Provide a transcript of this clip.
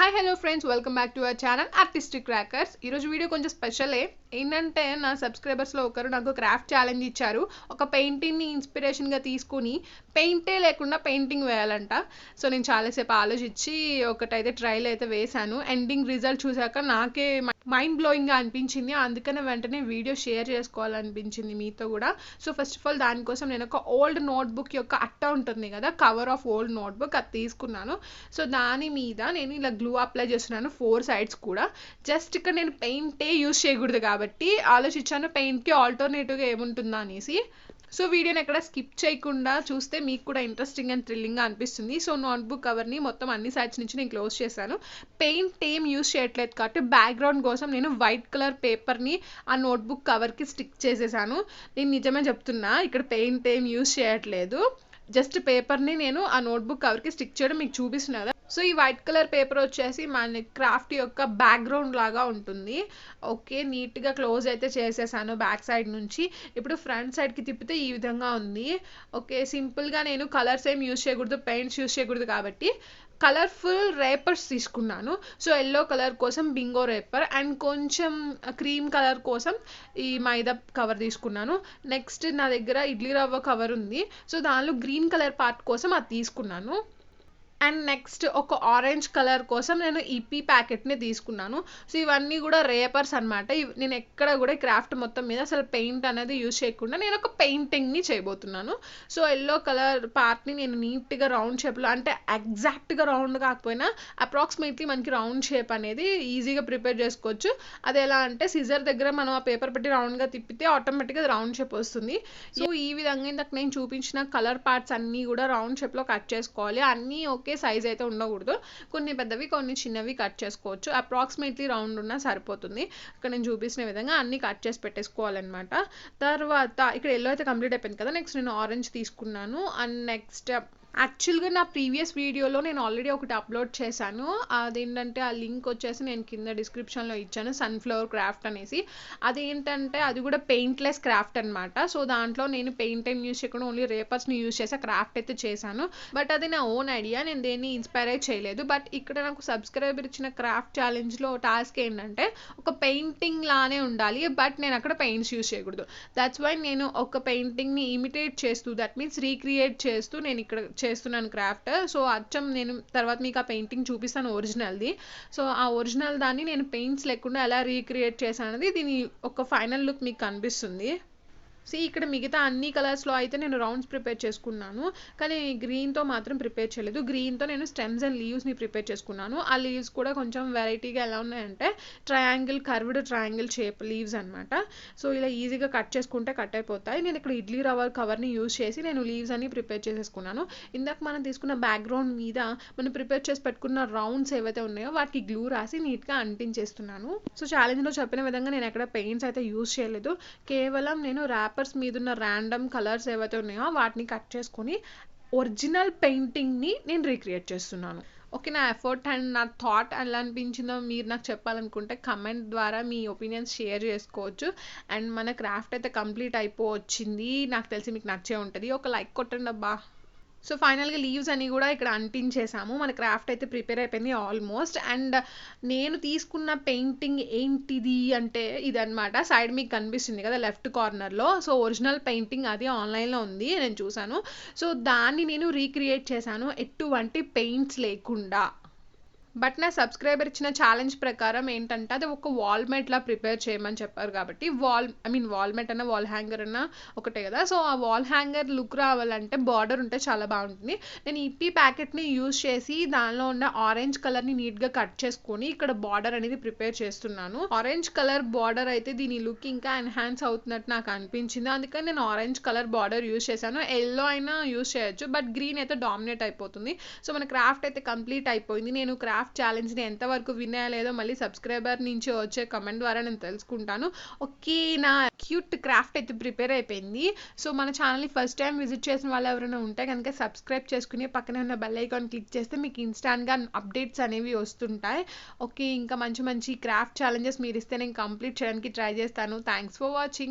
Hi hello friends, welcome back to our channel artistic crackers. ఈరోజు video కొంచెం స్పెషలే. ఏంటంటే నా సబ్స్క్రైబర్స్లో ఒకరు నాకు క్రాఫ్ట్ ఛాలెంజ్ ఇచ్చారు. ఒక పెయింటింగ్ని ఇన్స్పిరేషన్గా తీసుకుని పెయింటే లేకుండా పెయింటింగ్ వేయాలంట. సో నేను చాలాసేపు ఆలోచించి ఒకటైతే ట్రైల్ అయితే వేశాను. ఎండింగ్ రిజల్ట్ చూసాక నాకే మైండ్ బ్లోయింగ్గా అనిపించింది. అందుకనే వెంటనే వీడియో షేర్ చేసుకోవాలనిపించింది మీతో కూడా. సో ఫస్ట్ ఆఫ్ ఆల్ దానికోసం నేను ఒక ఓల్డ్ నోట్బుక్ యొక్క అట్ట ఉంటుంది కదా, కవర్ ఆఫ్ ఓల్డ్ నోట్బుక్, అది తీసుకున్నాను. సో దాని మీద నేను ఇలా గ్లూ అప్లై చేస్తున్నాను 4 సైడ్స్ కూడా. జస్ట్ ఇక్కడ నేను పెయింటే యూజ్ చేయకూడదు కాబట్టి ఆలోచించాను పెయింట్కి ఆల్టర్నేటివ్గా ఏముంటుందా అనేసి. సో వీడియోని ఎక్కడ స్కిప్ చేయకుండా చూస్తే మీకు కూడా ఇంట్రెస్టింగ్ అండ్ థ్రిల్లింగ్గా అనిపిస్తుంది. సో నోట్బుక్ కవర్ని మొత్తం అన్ని సైడ్స్ నుంచి నేను క్లోజ్ చేశాను. పెయింట్ ఏం యూజ్ చేయట్లేదు కాబట్టి బ్యాక్గ్రౌండ్ కోసం నేను వైట్ కలర్ పేపర్ని ఆ నోట్బుక్ కవర్కి స్టిక్ చేసేసాను. నేను నిజమే చెప్తున్నా, ఇక్కడ పెయింట్ ఏం యూజ్ చేయట్లేదు. జస్ట్ పేపర్ని నేను ఆ నోట్బుక్ కవర్కి స్టిక్ చేయడం మీకు చూపిస్తున్నా కదా. సో ఈ వైట్ కలర్ పేపర్ వచ్చేసి మన క్రాఫ్ట్ యొక్క బ్యాక్గ్రౌండ్ లాగా ఉంటుంది. ఓకే, నీట్గా క్లోజ్ అయితే చేసేసాను బ్యాక్ సైడ్ నుంచి. ఇప్పుడు ఫ్రంట్ సైడ్కి తిప్పితే ఈ విధంగా ఉంది. ఓకే, సింపుల్గా నేను కలర్స్ ఏం యూజ్ చేయకూడదు, పెయింట్స్ యూజ్ చేయకూడదు కాబట్టి కలర్ఫుల్ రేపర్స్ తీసుకున్నాను. సో ఎల్లో కలర్ కోసం బింగో రేపర్ అండ్ కొంచెం క్రీమ్ కలర్ కోసం ఈ మైదా కవర్ తీసుకున్నాను. నెక్స్ట్ నా దగ్గర ఇడ్లీ రవ్వ కవర్ ఉంది. సో దానిలో గ్రీన్ కలర్ పార్ట్ కోసం అది తీసుకున్నాను. అండ్ నెక్స్ట్ ఒక ఆరెంజ్ కలర్ కోసం నేను ఈపీ ప్యాకెట్ని తీసుకున్నాను. సో ఇవన్నీ కూడా రేపర్స్ అనమాట. నేను ఎక్కడ కూడా క్రాఫ్ట్ మొత్తం మీద అసలు పెయింట్ అనేది యూజ్ చేయకుండా నేను ఒక పెయింటింగ్ని చేయబోతున్నాను. సో ఎల్లో కలర్ పార్ట్ని నేను నీట్గా రౌండ్ షేప్లో, అంటే ఎగ్జాక్ట్గా రౌండ్ కాకపోయినా అప్రాక్సిమేట్లీ మనకి రౌండ్ షేప్ అనేది ఈజీగా ప్రిపేర్ చేసుకోవచ్చు. అది ఎలా అంటే సిజర్ దగ్గర మనం ఆ పేపర్ పెట్టి రౌండ్గా తిప్పితే ఆటోమేటిక్గా రౌండ్ షేప్ వస్తుంది. సో ఈ విధంగా ఇందాక నేను చూపించిన కలర్ పార్ట్స్ అన్నీ కూడా రౌండ్ షేప్లో కట్ చేసుకోవాలి. అన్నీ ఒకే సైజ్ అయితే ఉండకూడదు, కొన్ని పెద్దవి కొన్ని చిన్నవి కట్ చేసుకోవచ్చు. అప్రాక్సిమేట్లీ రౌండ్ ఉన్నా సరిపోతుంది. ఇక్కడ నేను చూపించిన విధంగా అన్ని కట్ చేసి పెట్టేసుకోవాలన్నమాట. తర్వాత ఇక్కడ ఎల్లో అయితే కంప్లీట్ అయిపోయింది కదా. నెక్స్ట్ నేను ఆరెంజ్ తీసుకున్నాను. అండ్ నెక్స్ట్ యాక్చువల్గా నా ప్రీవియస్ వీడియోలో నేను ఆల్రెడీ ఒకటి అప్లోడ్ చేశాను. అదేంటంటే ఆ లింక్ వచ్చేసి నేను కింద డిస్క్రిప్షన్లో ఇచ్చాను, సన్ఫ్లవర్ క్రాఫ్ట్ అనేసి. అదేంటంటే అది కూడా పెయింట్లెస్ క్రాఫ్ట్ అనమాట. సో దాంట్లో నేను పెయింట్ ఏం యూజ్ చేయకుండా ఓన్లీ రేపర్స్ని యూజ్ చేసి క్రాఫ్ట్ అయితే చేశాను. బట్ అది నా ఓన్ ఐడియా, నేను దేన్ని ఇన్స్పైర్ అయితే చేయలేదు. బట్ ఇక్కడ నాకు సబ్స్క్రైబర్ ఇచ్చిన క్రాఫ్ట్ ఛాలెంజ్లో టాస్క్ ఏంటంటే ఒక పెయింటింగ్ లానే ఉండాలి, బట్ నేను అక్కడ పెయింట్స్ యూజ్ చేయకూడదు. దట్స్ వై నేను ఒక పెయింటింగ్ని ఇమిటేట్ చేస్తూ, దట్ మీన్స్ రీక్రియేట్ చేస్తూ నేను ఇక్కడ చేస్తున్నాను క్రాఫ్ట్. సో అచ్చం నేను తర్వాత మీకు ఆ పెయింటింగ్ చూపిస్తాను ఒరిజినల్ది. సో ఆ ఒరిజినల్ దాన్ని నేను పెయింట్స్ లేకుండా ఎలా రీక్రియేట్ చేశాను అనేది దీని ఒక ఫైనల్ లుక్ మీకు కనిపిస్తుంది. సో ఇక్కడ మిగతా అన్ని కలర్స్లో అయితే నేను రౌండ్స్ ప్రిపేర్ చేసుకున్నాను, కానీ గ్రీన్తో మాత్రం ప్రిపేర్ చేయలేదు. గ్రీన్తో నేను స్టెమ్స్ అండ్ లీవ్స్ని ప్రిపేర్ చేసుకున్నాను. ఆ లీవ్స్ కూడా కొంచెం వెరైటీగా ఎలా ఉన్నాయంటే triangle, curved triangle shape leaves అనమాట. సో ఇలా ఈజీగా కట్ చేసుకుంటే కట్ అయిపోతాయి. నేను ఇక్కడ ఇడ్లీ రవ్వ కవర్ని యూజ్ చేసి నేను లీవ్స్ అన్ని ప్రిపేర్ చేసేసుకున్నాను. ఇందాక మనం తీసుకున్న బ్యాక్గ్రౌండ్ మీద మనం ప్రిపేర్ చేసి పెట్టుకున్న రౌండ్స్ ఏవైతే ఉన్నాయో వాటికి గ్లూ రాసి నీట్గా అంటించేస్తున్నాను. సో ఛాలెంజ్లో చెప్పిన విధంగా నేను ఎక్కడ పెయింట్స్ అయితే యూజ్ చేయలేదు. కేవలం నేను ర్యాపర్స్ మీద ఉన్న ర్యాండమ్ కలర్స్ ఏవైతే ఉన్నాయో వాటిని కట్ చేసుకొని ఒరిజినల్ పెయింటింగ్ని నేను రీక్రియేట్ చేస్తున్నాను. ఓకే, నా ఎఫర్ట్ అండ్ నా థాట్ ఎలా అనిపించిందో మీరు నాకు చెప్పాలనుకుంటే కమెంట్ ద్వారా మీ ఒపీనియన్స్ షేర్ చేసుకోవచ్చు. అండ్ మన క్రాఫ్ట్ అయితే కంప్లీట్ అయిపోవచ్చింది. నాకు తెలిసి మీకు నచ్చే ఉంటుంది. ఒక లైక్ కొట్టండి అబ్బా. సో ఫైనల్గా లీవ్స్ అన్ని కూడా ఇక్కడ అంటించేసాము. మన క్రాఫ్ట్ అయితే ప్రిపేర్ అయిపోయింది ఆల్మోస్ట్. అండ్ నేను తీసుకున్న పెయింటింగ్ ఏంటిది అంటే ఇదనమాట. సైడ్ మీకు కనిపిస్తుంది కదా లెఫ్ట్ కార్నర్లో. సో ఒరిజినల్ పెయింటింగ్ అది ఆన్లైన్లో ఉంది, నేను చూసాను. సో దాన్ని నేను రీక్రియేట్ చేశాను ఎటువంటి పెయింట్స్ లేకుండా. బట్ నా సబ్స్క్రైబర్ ఇచ్చిన ఛాలెంజ్ ప్రకారం ఏంటంటే అది ఒక వాల్ మ్యాట్లా ప్రిపేర్ చేయమని చెప్పారు కాబట్టి వాల్ మ్యాట్ అన్న వాల్ హ్యాంగర్ అన్న ఒకటే కదా. సో ఆ వాల్ హ్యాంగర్ లుక్ రావాలంటే బార్డర్ ఉంటే చాలా బాగుంటుంది. నేను ఈపీ ప్యాకెట్ని యూజ్ చేసి దానిలో ఉన్న ఆరెంజ్ కలర్ని నీట్గా కట్ చేసుకొని ఇక్కడ బార్డర్ అనేది ప్రిపేర్ చేస్తున్నాను. ఆరెంజ్ కలర్ బార్డర్ అయితే దీని లుక్ ఇంకా ఎన్హాన్స్ అవుతున్నట్టు నాకు అనిపించింది. అందుకని నేను ఆరెంజ్ కలర్ బార్డర్ యూజ్ చేశాను. ఎల్లో అయినా యూజ్ చేయొచ్చు, బట్ గ్రీన్ అయితే డామినేట్ అయిపోతుంది. సో మన క్రాఫ్ట్ అయితే కంప్లీట్ అయిపోయింది. నేను క్రాఫ్ట్ ఛాలెంజ్ని ఎంతవరకు విన్నాయో లేదో మళ్ళీ సబ్స్క్రైబర్ నుంచి వచ్చే కమెంట్ ద్వారా నేను తెలుసుకుంటాను. ఓకే, నా క్యూట్ క్రాఫ్ట్ అయితే ప్రిపేర్ అయిపోయింది. సో మన ఛానల్ని ఫస్ట్ టైం విజిట్ చేసిన వాళ్ళు ఎవరైనా ఉంటే కనుక సబ్స్క్రైబ్ చేసుకుని పక్కనే ఉన్న బెల్ ఐకాన్ క్లిక్ చేస్తే మీకు ఇన్స్టాంట్గా అప్డేట్స్ అనేవి వస్తుంటాయి. ఓకే, ఇంకా మంచి మంచి క్రాఫ్ట్ ఛాలెంజెస్ మీరు ఇస్తే నేను కంప్లీట్ చేయడానికి ట్రై చేస్తాను. Thanks for watching.